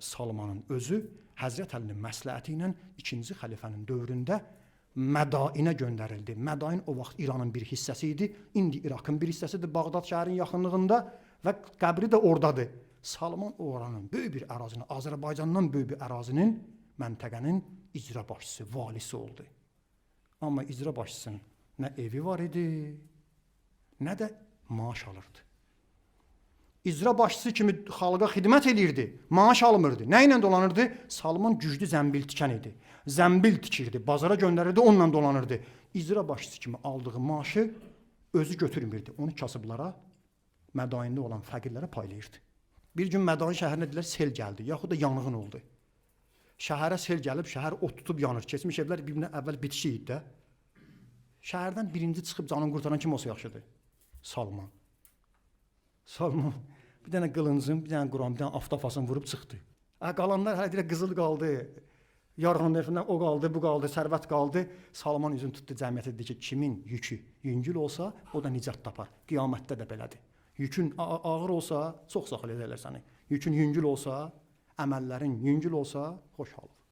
Salmanın özü Həzrət Əlinin məsləhəti ilə 2-ci xəlifənin dövründə Mədainə göndərildi. Mədain o vaxt İranın bir hissəsi idi, indi İraqın bir hissəsidir, Bağdad şəhərinin yaxınlığında və qəbri də oradadır. Salman oranın böyük bir ərazinin, Azərbaycandan böyük bir ərazinin, məntəqənin icra başçısı, valisi oldu. Amma icra başçısının nə evi var idi, nə də maaş alırdı. İcra başçısı kimi xalqa xidmət edirdi, maaş almırdı. Nə ilə dolanırdı? Salman güclü zəmbil tikən idi. Zəmbil tikirdi, bazara göndərirdi, onunla dolanırdı. İcra başçısı kimi aldığı maaşı özü götürmürdü. Onu kasıblara, Mədaində olan fəqirlərə paylayırdı. Bir gün Mədain şəhərinə dedilər, sel gəldi, yaxud da yanğın oldu. Şəhərə sel gəlib, şəhər ot tutub yanır. Keçmiş evlər bir-birinə əvvəl bitişik idi də. Şəhərdən birinci çıxıb canını qurtaran kim olsa yaxşıdır? Salman. Salman bir dənə qılıncın, bir dənə Quran, bir dənə aftafasını vurub çıxdı. Qalanlar hələ deyirək qızıl qaldı, yarğanın efindən o qaldı, bu qaldı, sərvət qaldı. Salman üzün tutdu cəmiyyətə dedi ki, kimin yükü yüngül olsa, o da nicat tapar. Qiyamətdə də belədir. Yükün ağır olsa, çox saxil edərlər səni. Yükün yüngül olsa, əməllərin yüngül olsa, xoş haldır.